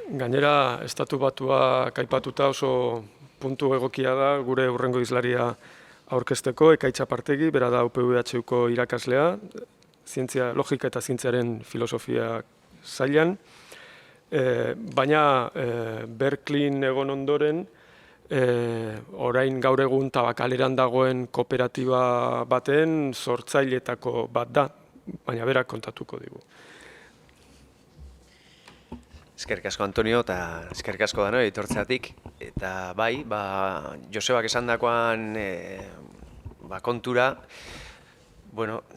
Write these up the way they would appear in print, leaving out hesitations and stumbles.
Gainera, estatu batua kaipatuta oso puntu egokia da gure hurrengo hizlaria aurkezteko, Ekaitz Apartegi, bera da UPVHUko irakaslea, logika eta zientziaren filosofia sailan. Baina Berkeleyn egon ondoren, orain gaur egun Tabakaleran dagoen kooperatiba baten sortzaileetako bat da, baina berak kontatuko digu. Eskerrik asko, Antonio, eta eskerrik asko danoi etortzeatik. Eta bai, Josebak esandakoan kontura,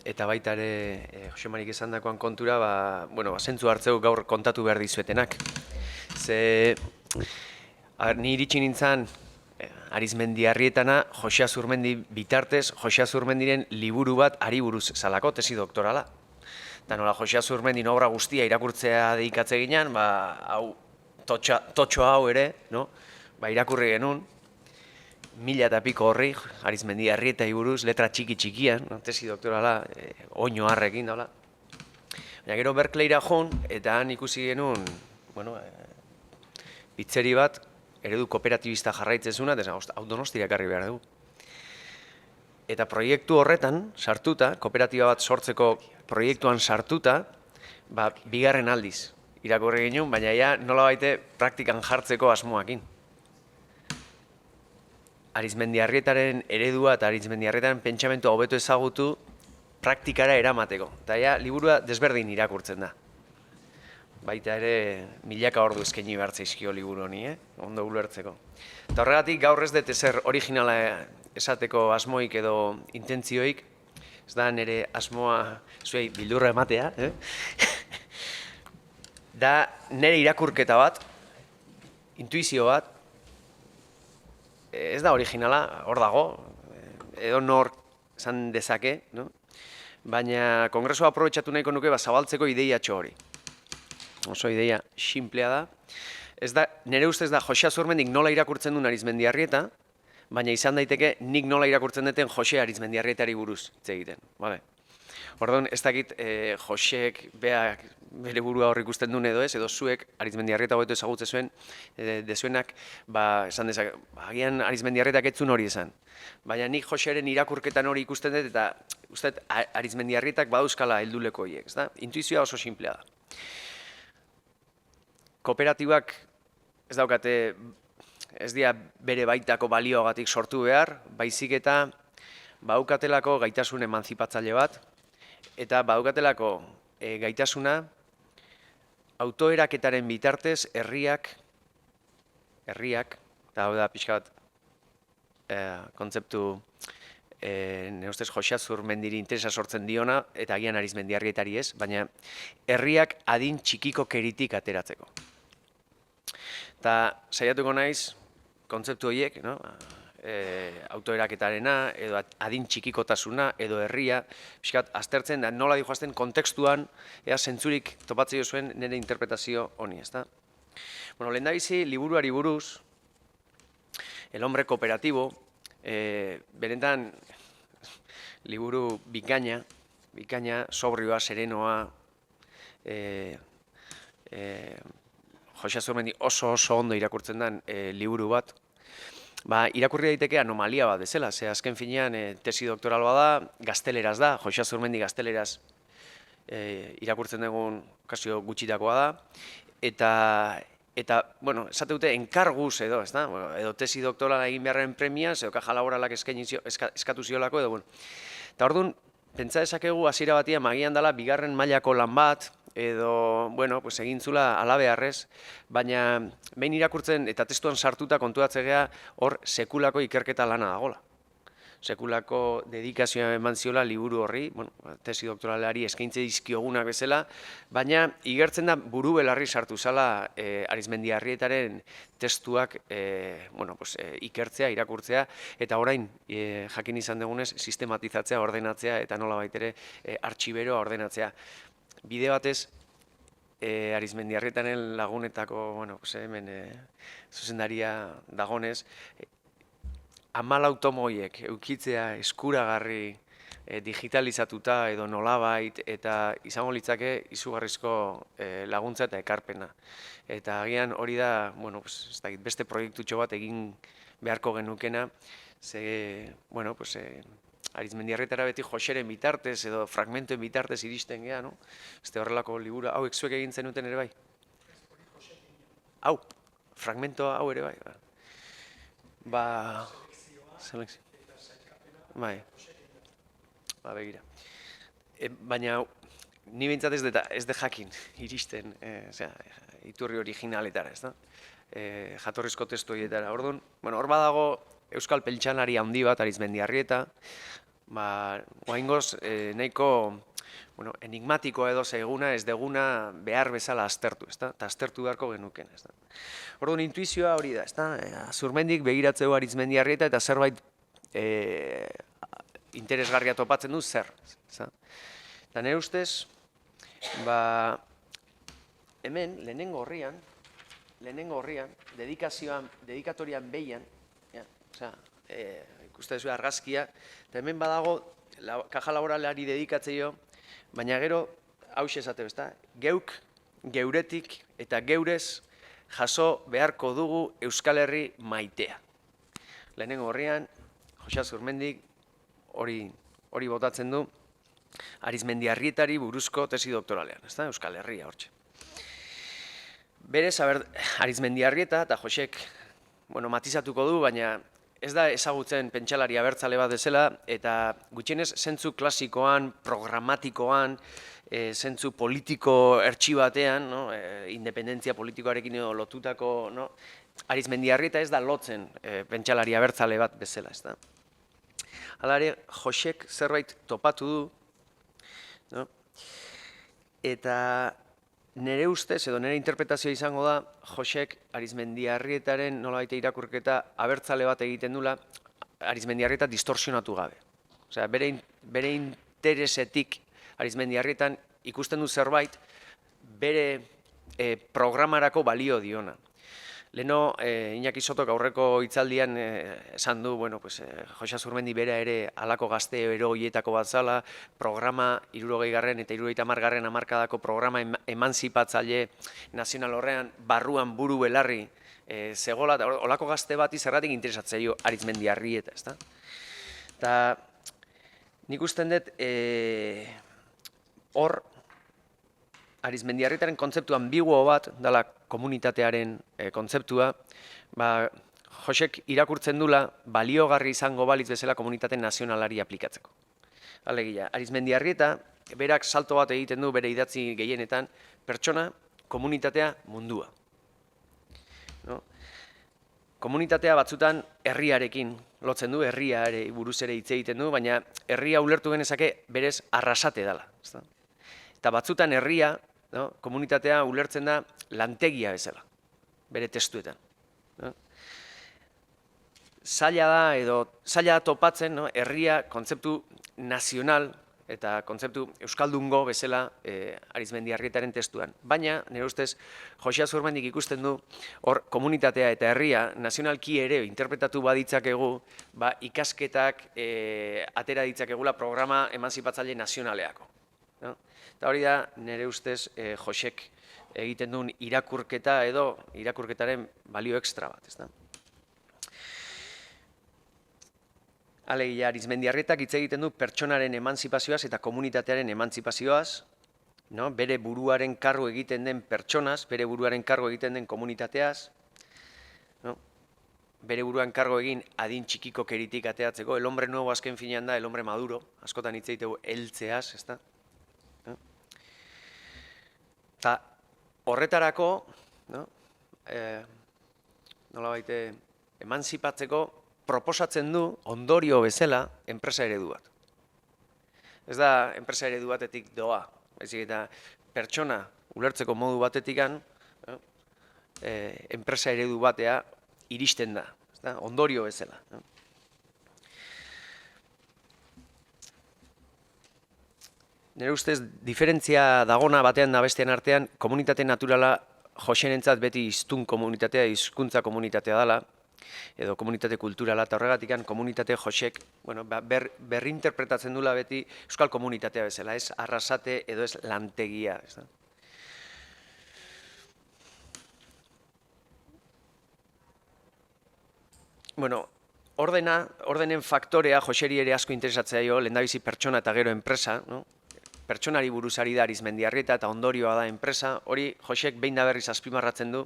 eta baita ere Josemarik esandakoan kontura, zentzu hartzeu gaur kontatu behar dizuetenak. Ni iritsi nintzen Arizmendiarrietana Jose Azurmendi bitartez, Jose Azurmendiren liburu bat hari buruz zalako, tesi doktorala. Eta nola Jose Azurmendi obra guztia irakurtzea dedikatze ginen, totxo hau ere, irakurri genuen, 1000 eta piko horri, Arizmendiarrietari buruz, letra txiki-txikian, tesi doktorala, oino harrekin, dola. Baina gero Berkeleyra joan, eta han ikusi genuen, pizzeri bat, eredu kooperatibista jarraitzen zuna, eta hau Donostiara ekarri behar dugu. Eta proiektu horretan, sartuta, kooperatiba bat sortzeko proiektuan sartuta, bigarren aldiz irakurri ginen, baina ja nola baite praktikan jartzeko asmoakin. Arizmendiarrietaren eredua eta Arizmendiarrietaren pentsamentua hobeto ezagutu praktikara eramateko. Eta ja, liburua desberdin irakurtzen da. Baita ere, milaka ordu eskaini behar zaizkio liburu honi, ondo ulertzeko. Eta horregatik gaur ez dut ezer originala esateko asmoik edo intentzioik, ez da nire asmoa zuei bildurra ematea, da nire irakurketa bat, intuizio bat, ez da originala, hor dago, edo nor esan dezake, baina kongresua aprobetxatu nahiko nuke zabaltzeko ideiatxo hori. Oso ideia simplea da. Nire ustez da Jose Azurmendik nola irakurtzen duen Arizmendiarrieta, baina izan daiteke nik nola irakurtzen duten Jose Arizmendiarrietari buruz hitz egiten. Orduan, ez dakit Joseek bere burua hor ikusten duen edo ez, edo zuek Arizmendiarrieta hobeto ezagutze zuen, dezuenak, esan dezak, agian Arizmendiarrietak etzun hori esan. Baina nik Josearen irakurketan hori ikusten dut, eta uste Arizmendiarrietak badauzkala helduleko horiek, intuizioa oso simplea da. Kooperatibak ez daukate, ez dira bere baitako balioagatik sortu behar, baizik eta baukatelako gaitasun emanzipatzaile bat, eta baukatelako gaitasuna autoeraketaren bitartez herriak, eta hau da pixka bat kontzeptu nire ustez Jose Azurmendiri interesa sortzen diona, eta agian Arizmendiarrietari ez, baina herriak adin txikiko keritik ateratzeko. Eta saiatuko naiz, kontzeptu horiek, autoeraketarena, edo adin txikikotasuna, edo herria, pixkat aztertzen, da nola dihoazten kontekstuan, ea zentzurik topatzea zuen nire interpretazio honi, ezta? Lehendabizi, liburuari buruz, El hombre kooperatibo, berentan, liburu bikaina, sobrioa, serenoa, Jose Azurmendi oso ondo irakurtzen den liburu bat, irakurri daiteke anomalia bat bezala, ze azken finean tesi doktoraloa da, gazteleraz da, Jose Azurmendi gazteleraz irakurtzen dugun okazio gutxitakoa da, eta, esate dute, enkarguz edo, edo tesi doktorala egin beharren premia, edo kaja laboralak eskatu ziolako, edo, eta orduan, pentsa dezakegu hasiera batean agian dela bigarren mailako lan bat, edo, egin zula alabeharrez, baina behin irakurtzen eta testuan sartuta kontuatzea hor sekulako ikerketa lana dagola. Sekulako dedikazioa eman ziola liburu horri, tesi doktoralari eskaintze dizkiogunak bezala, baina igertzen da buru belarri sartu zala Arizmendiarrietaren testuak ikertzea, irakurtzea, eta orain jakin izan dugunez sistematizatzea, ordenatzea, eta nola baitere artxiberoa ordenatzea. Bide batez, Arizmendiarrietaren lagunetako, hemen zuzendaria dagonez, 14 tomo horiek eukitzea eskuragarri digitalizatuta edo nolabait, eta izango litzake izugarrizko laguntza eta ekarpena. Eta agian hori da, bueno, ez dakit, beste proiektutxo bat egin beharko genukena, ze, bueno, Arizmendiarrietara beti Joseren bitartez edo fragmentuen bitartez iristen gea, no? Este horrelako liburu, hau zuek egin zenuten ere bai? Hau, fragmento hau ere bai. Selekzio. Bai. Begira. Baina, ni behintzat ez de jakin iristen, iturri originaletara, ez da? Jatorrizko testu horietara. Orduan, hor badago euskal peltsanari handi bat Arizmendiarrieta, oaingoz nahiko enigmatikoa edo zeguna ez deguna behar bezala aztertu, ez da? Eta aztertu beharko genuken, ez da? Orduan, intuizioa hori da, ez da? Azurmendik begiratzeu Arizmendiarrieta eta zerbait interesgarria topatzen du zer, ez da? Eta nire ustez, hemen, lehenengo horrian, dedikatorian behian, ikusten zuen argazkia, eta hemen badago kaja laboralari dedikatzeo, baina gero, hau esate bezta, geuk, geuretik eta geurez jaso beharko dugu Euskal Herri maitea. Lehenengo horrian, Jose Azurmendik hori botatzen du, Arizmendiarrietari buruzko tesi doktoralean, ez da, Euskal Herria hortxe. Berez, Arizmendiarrieta eta Josek, matizatuko du, baina ez da ezagutzen pentsalari abertzale bat bezala, eta gutxienez zentzu klasikoan, programatikoan, zentzu politiko ertsi batean, independentzia politikoarekin lotutako, Arizmendiarrieta ez da lotzen pentsalari abertzale bat bezala, ez da. Hala ere, Josek zerbait topatu du, eta nire ustez, edo nire interpretazioa izango da, Josek Arizmendiarrietaren nolabait irakurketa abertzale bat egiten dula, Arizmendiarrieta distorsionatu gabe. Osea, bere interesetik Arizmendiarrietan ikusten du zerbait bere programarako balio diona. Leheno, Iñaki Sotok aurreko hitzaldian esan du, Jose Azurmendi bera ere halako gazte heroietako bat zala, programa 60garren eta 70garren hamarkadako programa emanzipatzaile nazional horrean barruan buru belarri zegoela, eta holako gazte bati zergatik interesatzaio Arizmendiarrieta, ezta? Eta nik usten dut hor Arizmendiarrietaren kontzeptu ambiguo bat, dela komunitatearen kontzeptua, Josek irakurtzen dula baliogarri izango balitz bezala komunitate nazionalari aplikatzeko. Alegia, Arizmendiarrieta, berak salto bat egiten du bere idatzi gehienetan, pertsona, komunitatea, mundua. Komunitatea batzutan herriarekin lotzen du, herriare buruz ere hitz egiten du, baina herria ulertu genezake berez arrasate dela. Eta batzutan herria, komunitatea ulertzen da lantegia bezala, bere testuetan. Zaila da topatzen herria kontzeptu nazional eta kontzeptu euskaldungo bezala Arizmendiarrietaren testuan. Baina, nire ustez, Jose Azurmendik ikusten du hor komunitatea eta herria nazionalki ere interpretatu baditzakegu ikasketak atera ditzakegula programa emanzipatzaile nazionaleako. Eta hori da, nire ustez, Josek egiten duen irakurketa edo irakurketaren balio ekstra bat, ez da? Alegia, Arizmendiarrietak hitz egiten du pertsonaren emantzipazioaz eta komunitatearen emantzipazioaz, bere buruaren kargu egiten den pertsonaz, bere buruaren kargu egiten den komunitateaz, bere buruan kargu egin adin txikiko keritik ateatzeko, el hombre nuevo azken finean da, el hombre maduro, askotan hitz egitegu heltzeaz, ez da? Eta horretarako, nolabait emantzipatzeko, proposatzen du ondorio bezala enpresa eredu bat. Ez da enpresa eredu batetik doa, baizik eta pertsona ulertzeko modu batetikan enpresa eredu batea iristen da, ondorio bezala. Nire ustez, diferentzia dagona batean da bestean artean, komunitate naturala Josenentzat beti hiztun komunitatea, hizkuntza komunitatea dela, edo komunitate kulturala, eta horregatikan komunitate Josek berrinterpretatzen dula beti euskal komunitatea bezala, ez arrasate edo ez lantegia. Bueno, ordenen faktorea Joseri ere asko interesatzea jo, lehendabizi pertsona eta gero enpresa, pertsonari buruzari da Arizmendiarrieta eta ondorioa da enpresa, hori Josek behin da berriz azpimarratzen du.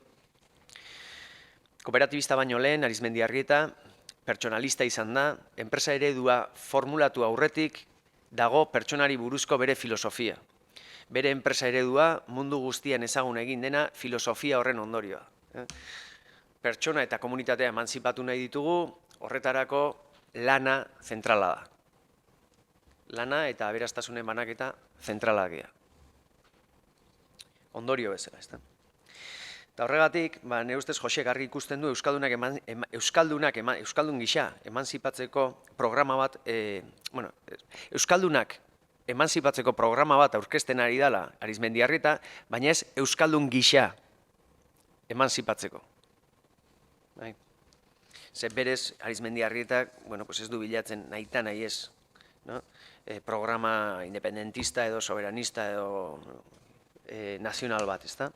Kooperatibista baino lehen, Arizmendiarrieta, pertsonalista izan da, enpresa eredua formulatu aurretik dago pertsonari buruzko bere filosofia. Bere enpresa eredua mundu guztian ezagun egin dena filosofia horren ondorioa. Pertsona eta komunitatea emantzipatu nahi ditugu, horretarako lana zentrala da. Lana eta aberastasunen banaketa zentrala dira. Ondorio bezala, ez da. Eta horregatik, nire ustez Josek argi ikusten du Euskaldun gisa emantzipatzeko programa bat, Euskaldunak emantzipatzeko programa bat aurkezten ari dela Arizmendiarrieta, baina ez Euskaldun gisa emantzipatzeko. Ze berez, Arizmendiarrietak, ez du bilatzen nahita nahi ez, programa independentista edo soberanista edo nazional bat, ez da?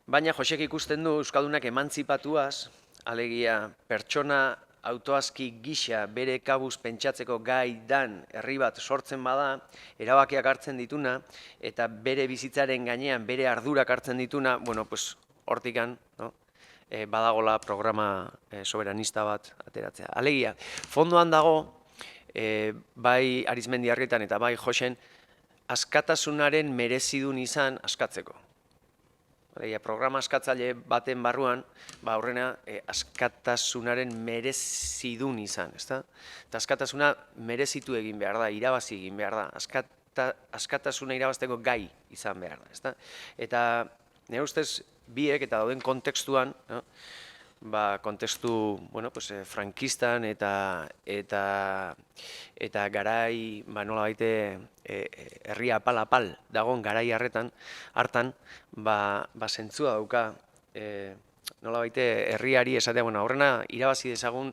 Baina Josek ikusten du Euskaldunak emantzipatuaz, alegia pertsona autoazki gisa bere kabuz pentsatzeko gai dan herri bat sortzen bada, erabakiak hartzen dituna, eta bere bizitzaren gainean bere ardurak hartzen dituna, hortikan, badagola programa soberanista bat ateratzea. Alegia, fondoan dago, bai Arizmendiarrietan eta bai Josen, askatasunaren merezidun izan askatzeko. Programa askatzaile baten barruan, aurrena askatasunaren merezidun izan, ezta? Eta askatasuna merezitu egin behar da, irabazi egin behar da, askatasuna irabazteko gai izan behar da, ezta? Eta nire ustez biek eta dauden kontekstuan, kontekstu frankistan eta garai, nola baite, herria apal dagoen garai hartan, zentzua dauka, nola baite, herriari esatea, horrena irabazi dezagun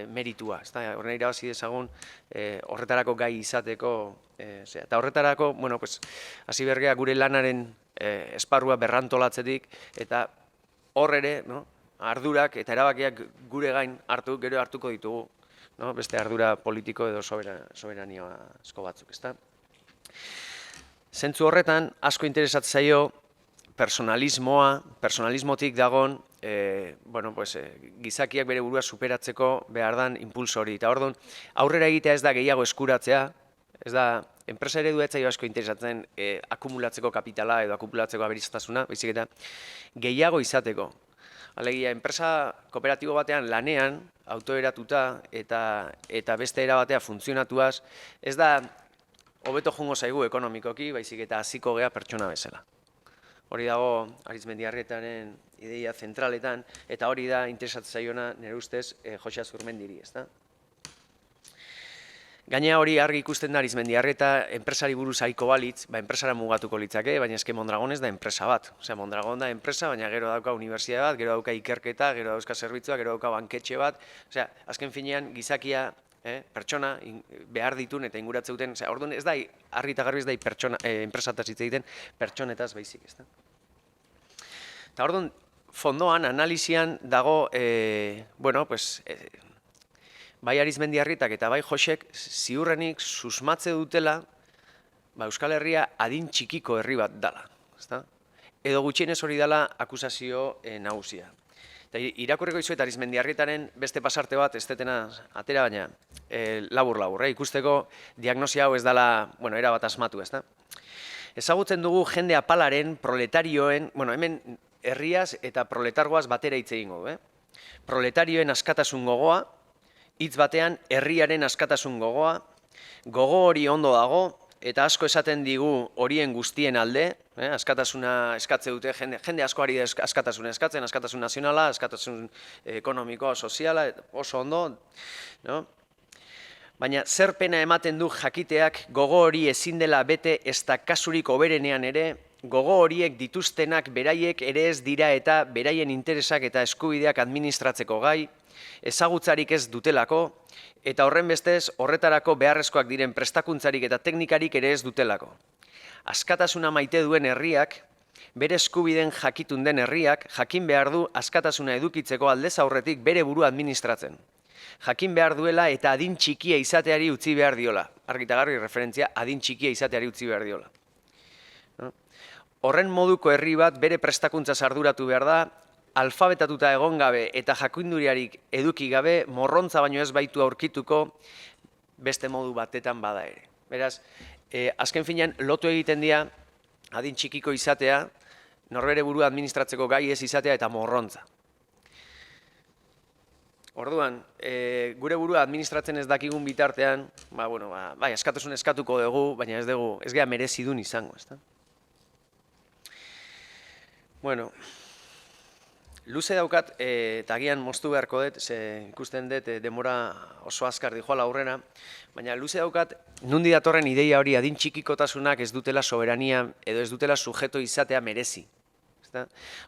meritua, horrena irabazi dezagun horretarako gai izateko, eta horretarako, hasi bergea gure lanaren esparrua berrantolatzetik, eta hor ere, ardurak eta erabakiak gure gain gero hartuko ditugu, beste ardura politiko edo soberanio asko batzuk, ezta? Zentzu horretan, asko interesatzen zaio personalismotik dagon, gizakiak bere burua superatzeko behar dan impulso hori. Eta orduan, aurrera egitea ez da gehiago eskuratzea, ez da, enpresa eredua ez zaio asko interesatzen akumulatzeko kapitala edo akumulatzeko aberastasuna, baizik eta gehiago izateko. Alegia, enpresa kooperatibo batean lanean, autoeratuta eta beste era batea funtzionatuaz, ez da hobeto joango zaigu ekonomikoki, baizik eta hasiko gea pertsona bezala. Hori dago Arizmendiarrietaren ideia zentraletan, eta hori da interesatzen zaiona nire ustez Jose Azurmendiri, ez da? Gainera hori argi ikusten da Arizmendiarrieta enpresari buruz haiko balitz, enpresara mugatuko litzake, baina eske Mondragon ez da enpresa bat. Osea, Mondragon da enpresa, baina gero dauka unibertsitate bat, gero dauka ikerketa, gero dauzka zerbitzua, gero dauka banketxe bat. Osea, azken finean gizakia, pertsona behar ditun eta inguratze duten, orduan ez da argi eta garbi ez da enpresataz hitz egiten pertsonetaz baizik, ez da. Eta orduan fondoan, analizian dago, bai Arizmendiarrietak eta bai Josek ziurrenik susmatze dutela Euskal Herria adin txikiko herri bat dala. Edo gutxienez hori dala akusazio nagusia. Irakurriko izuet Arizmendiarrietaren beste pasarte bat ez detena atera, baina labur-labur, ikusteko diagnosia hau ez dala, era bat asmatu, ez da? Ezagutzen dugu jende apalaren, proletarioen, hemen herriaz eta proletargoaz batera hitz egingo du, proletarioen askatasun gogoa, hitz batean herriaren askatasun gogoa, gogo hori ondo dago, eta asko esaten digu horien guztien alde, askatasuna eskatze dute, jende asko ari askatasuna eskatzen, askatasun nazionala, askatasun ekonomikoa, soziala, oso ondo, baina zer pena ematen du jakiteak gogo hori ezin dela bete ez da kasurik hoberenean ere gogo horiek dituztenak beraiek ere ez dira eta beraien interesak eta eskubideak administratzeko gai, ezagutzarik ez dutelako, eta horren bestez horretarako beharrezkoak diren prestakuntzarik eta teknikarik ere ez dutelako. Askatasuna maite duen herriak, bere eskubideen jakitun den herriak, jakin behar du askatasuna edukitzeko aldez aurretik bere burua administratzen. Jakin behar duela eta adin txikia izateari utzi behar diola. Argitagarri referentzia, adin txikia izateari utzi behar diola. Horren moduko herri bat bere prestakuntza arduratu behar da, alfabetatuta egon gabe eta jakinduriarik eduki gabe, morrontza baino ez baitu aurkituko beste modu batetan bada ere. Beraz, azken finean, lotu egiten dira, adin txikiko izatea, norbere burua administratzeko gai ez izatea eta morrontza. Orduan, gure burua administratzen ez dakigun bitartean, bai, askatasun eskatuko dugu, baina ez gea merezidun izango, ezta? Bueno, luze daukat, eta agian moztu beharko dut, ze ikusten dut denbora oso azkar dijoala aurrena, baina luze daukat, nundi datorren ideia hori adin txikikotasunak ez dutela soberania edo ez dutela sujeto izatea merezi.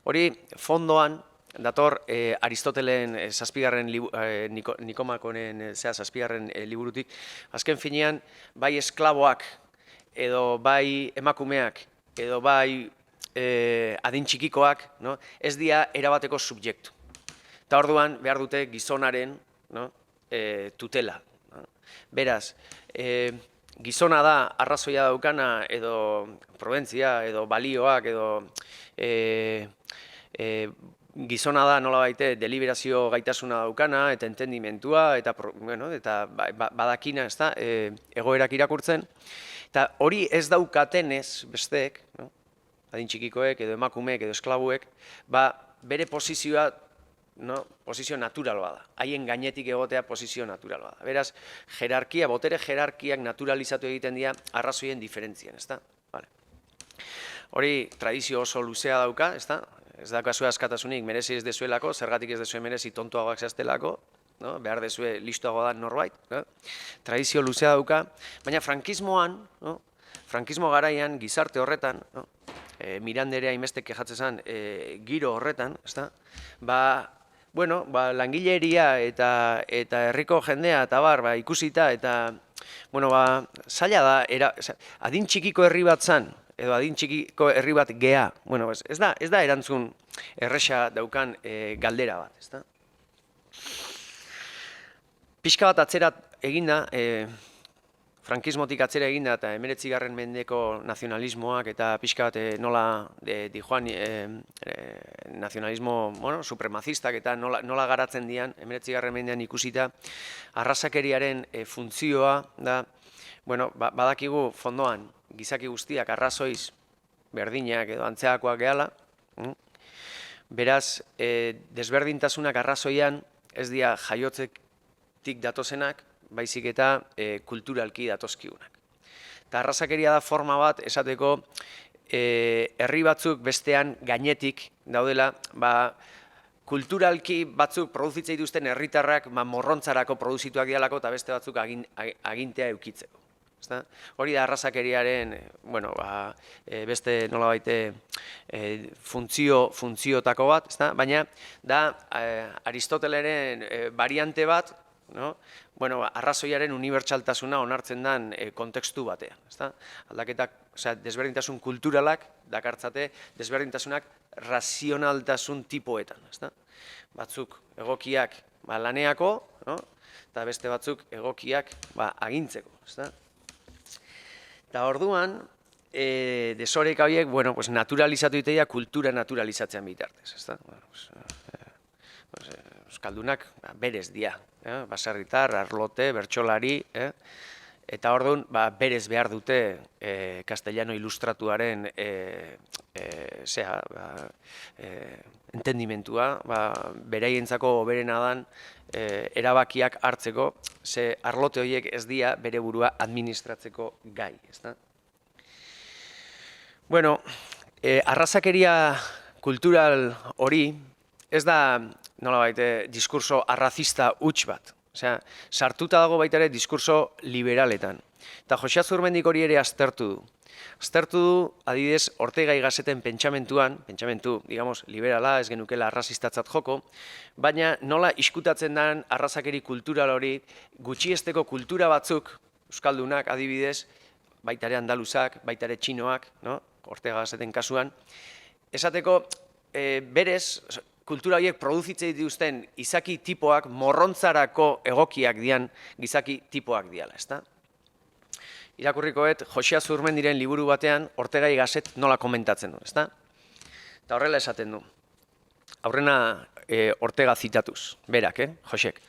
Hori, fondoan, dator Aristotelen zazpigarren Nikomakonen zazpigarren liburutik, azken finean, bai esklaboak, edo bai emakumeak, edo bai adin txikikoak, ez dira erabateko subjektu. Eta orduan behar dute gizonaren tutela. Beraz, gizona da arrazoia daukana, edo prudentzia, edo balioak, edo gizona da nola baite deliberazio gaitasuna daukana, eta entendimentua, eta badakina, egoerak irakurtzen. Eta hori ez daukatenez besteek, adin txikikoek, edo emakumeek, edo esklabuek, bere posizioa, posizio natural bada. Haien gainetik egotea posizio natural bada. Beraz, jerarkia, botere jerarkiak naturalizatu egiten dira arrazoien diferentzien, ezta? Hori tradizio oso luzea dauka, ezta? Ez daukazue askatasunik merezi ez dezuelako, zergatik ez dezue merezi tontuagoak zaztelako, behar dezue listuago da norbait, tradizio luzea dauka, baina frankismoan, frankismo garaian, gizarte horretan, Miranderea inbeste kejatzen zen giro horretan, langileria eta herriko jendea eta ikusita, eta zaila da, adin txikiko herri bat zan, edo adin txikiko herri bat gea, ez da erantzun erresa daukan galdera bat, pixka bat atzera eginda, frankismotik atzera eginda eta 19. mendeko nazionalismoak eta pixka bat nola dijoan nazionalismo supremazistak eta nola garatzen dian 19. mendean ikusita arrazakeriaren funtzioa da, badakigu fondoan gizaki guztiak arrazoiz berdinak edo antzeakoak gehala, beraz desberdintasunak arrazoian ez dira jaiotzetik datozenak, baizik eta kulturalki datozkiunak. Eta arrazakeria da forma bat, esateko, herri batzuk bestean gainetik daudela, kulturalki batzuk produzitzea dituzten herritarrak morrontzarako produzituak dialako eta beste batzuk agintea eukitzeko. Hori da arrazakeriaren, beste nola baite funtziotako bat, baina da Aristoteleren variante bat, arrazoiaren unibertsaltasuna onartzen den kontekstu batean. Aldaketak, desberdintasun kulturalak dakartzate desberdintasunak razionaltasun tipoetan. Batzuk egokiak laneako, eta beste batzuk egokiak agintzeko. Eta orduan, desoreka horiek, naturalizatu iteia kultura naturalizatzean bitartez. Euskaldunak berez dia, baserritar, arlote, bertsolari, eta orduan berez behar dute castellano ilustratuaren entendimentua, beraientzako hoberena dan erabakiak hartzeko, ze arlote horiek ez dia bere burua administratzeko gai. Arrazakeria kultural hori ez da nolabait diskurso arrazista huts bat. Osea, sartuta dago baita ere diskurso liberaletan. Eta Jose Azurmendik hori ere aztertu du. Aztertu du, adibidez, Ortega y Gasseten pentsamentu, digamos, liberala, ez genukela arrazistatzat joko, baina nola iskutatzen den arrazakeri kultural hori, gutxiesteko kultura batzuk, euskaldunak adibidez, baita ere andaluzak, baita ere txinoak, no? Ortega Gasseten kasuan, esateko, berez, kultura horiek produzitzen dituzten izaki tipoak morrontzarako egokiak dian gizaki tipoak diala, ezta? Irakurrikoet, Jose Azurmendiren liburu batean Ortega y Gasset nola komentatzen du, ezta? Eta horrela esaten du. Aurrena Ortega zitatuz, berak, Josek.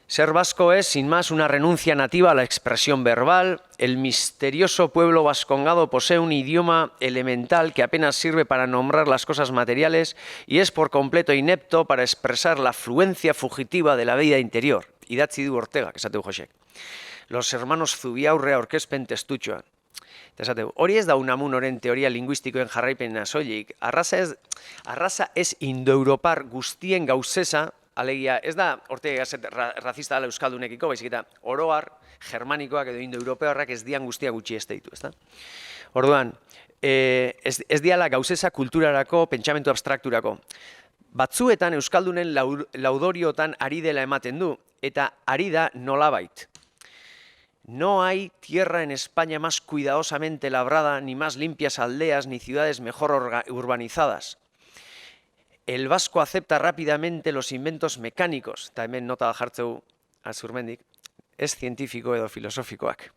Ser vasco es, sin más, una renuncia nativa a la expresión verbal. El misterioso pueblo vascongado posee un idioma elemental que apenas sirve para nombrar las cosas materiales y es por completo inepto para expresar la fluencia fugitiva de la vida interior. Idatzi du Ortega, esateu Josek. Los hermanos Zubiaurre aurkezpen testutxoan. Eta esateu, hori ez da Unamunoren teoria linguistikoen jarraipena soilik. Arraza ez indoeuropar guztien gauzesa, alegia, ez da Ortega y Gasset razista dela euskaldunekiko, baizik eta oroar, germanikoak edo indoeuropearrak ez dian guztia gutxi ez ditu, ezta? Orduan, ez diala gauzesa kulturarako, pentsamentu abstrakturako. Batzuetan euskaldunen laudoriotan ari dela ematen du, eta ari da nolabait. No hay tierra en España más cuidadosamente labrada, ni más limpias aldeas, ni ciudades mejor urbanizadas. El vasco acepta rápidamente los inventos mecánicos, también nota jartzeu Azurmendik, es científico edo filosóficoak,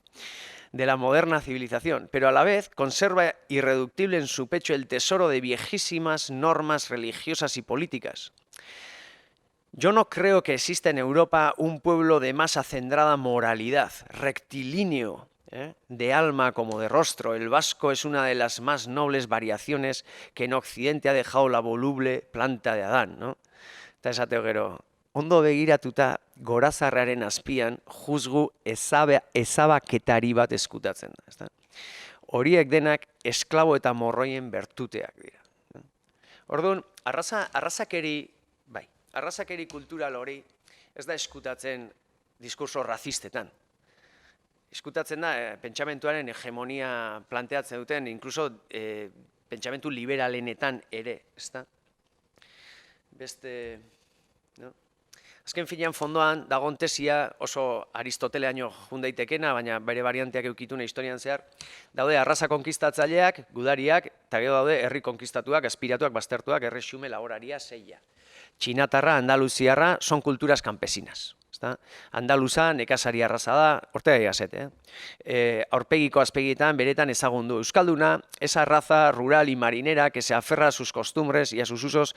de la moderna civilización, pero a la vez conserva irreductible en su pecho el tesoro de viejísimas normas religiosas y políticas. Yo no creo que exista en Europa un pueblo de más acendrada moralidad, rectilíneo, de alma como de rostro. El vasco es una de las más nobles variaciones que en Occidente ha dejado la voluble planta de Adán, ¿no? Eta esateo gero, ondo begiratuta gorazarraren azpian juzgu ezabaketari bat eskutatzen da, ezta? Horiek denak esklabo eta morroien bertuteak dira. Orduan, arrazakeri kultural hori ez da eskutatzen diskurso razistetan. Eskutatzen da, pentsamentuaren hegemonia planteatzen duten, inkluso pentsamentu liberalenetan ere, ezta? Beste, no? Azken finean fondoan, dagon tesia oso Aristoteleaino jundaitekena, baina bere varianteak eukitune historian zehar, daude arraza konkistatzaileak, gudariak, eta gero daude herri konkistatuak, aspiratuak, baztertuak, erresume laboraria zeia. Txinatarra, andaluziarra, son culturas campesinas. Andaluza nekazari arraza da, Ortega y Gasset, aurpegiko azpegietan beretan ezagun du. Euskalduna, esa raza rural y marinera que se aferra a sus costumbres y a sus usos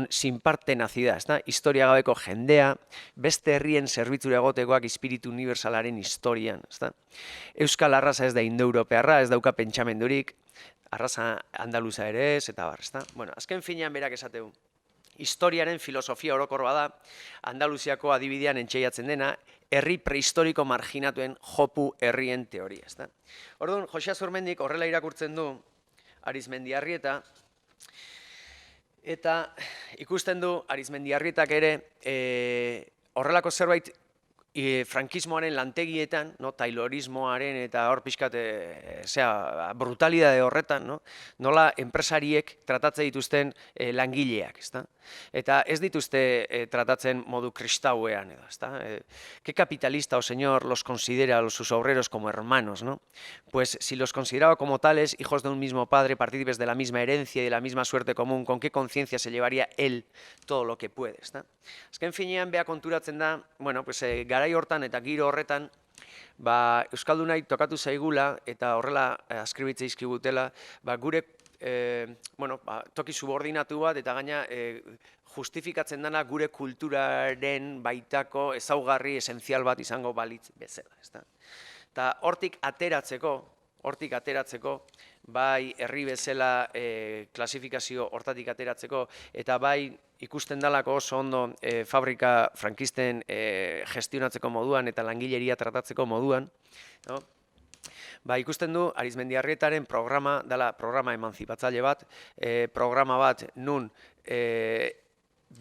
sin par tenacidad. Historia gabeko jendea, beste herrien zerbitzura egotekoak espiritu universalaren historian. Euskal arraza ez da indoeuropearra, ez dauka pentsamendurik, arraza andaluza ere ez, eta bar. Bueno, azken finean berak esateu. Historiaren filosofia orokor bada, Andaluziako adibidean entxeiatzen dena, herri prehistoriko marginatuen jopu herrien teoria. Orduan, Jose Azurmendik horrela irakurtzen du Arizmendiarrieta, eta ikusten du Arizmendiarrietak ere horrelako zerbait frankismoaren lantegietan, taylorismoaren eta hor pixkat brutalidade horretan, nola enpresariek tratatzen dituzten langileak, eta ez dituzte tratatzen modu kristauean edo, ¿Qué capitalista o señor los considera a sus obreros como hermanos, no? Pues si los consideraba como tales, hijos de un mismo padre, partícipes de la misma herencia y de la misma suerte común, ¿con qué conciencia se llevaría él todo lo que puede, Azken finean beha konturatzen da, bueno, pues garai hortan eta giro horretan, euskaldunai tokatu zaigula eta horrela askribitze izkibutela, gure toki subordinatu bat eta gaina justifikatzen dana gure kulturaren baitako ezaugarri esentzial bat izango balitz bezala. Eta hortik ateratzeko, bai herri bezala klasifikazio hortatik ateratzeko, eta bai ikusten dalako oso ondo fabrika frankisten gestionatzeko moduan eta langileria tratatzeko moduan, ikusten du Arizmendiarrietaren programa, dela programa emanzipatzaile bat, programa bat nun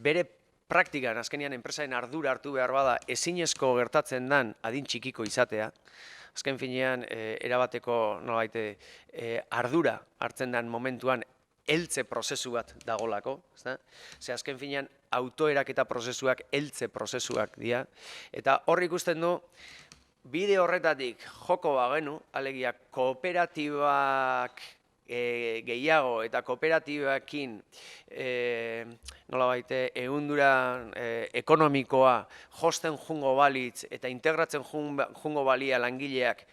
bere praktikan, azkenean enpresaren ardura hartu behar bada, ezinezko gertatzen den adin txikiko izatea, azken finean, erabateko nolabait ardura hartzen den momentuan heltze prozesu bat dagolako, ezta? Ze azken finean autoeraketa prozesuak heltze prozesuak dira, eta hor ikusten du bide horretatik joko bagenu, alegia kooperatibak gehiago eta kooperatibakin nolabait ehundura ekonomikoa josten jungo balitz eta integratzen jungo balia langileak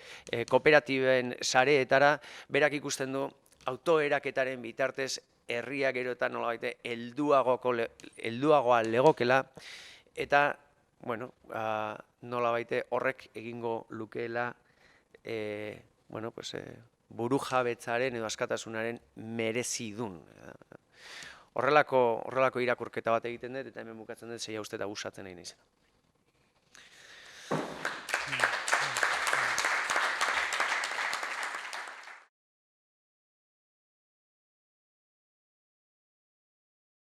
kooperatiben sareetara, berak ikusten du autoeraketaren bitartez herria gero eta nolabait helduagoa legokela, eta bueno, nolabait horrek egingo lukeela burujabetzaren edo askatasunaren merezidun. Horrelako irakurketa bat egiten dut, eta hemen bukatzen dut 6 uste eta gustatzen nahi naizen.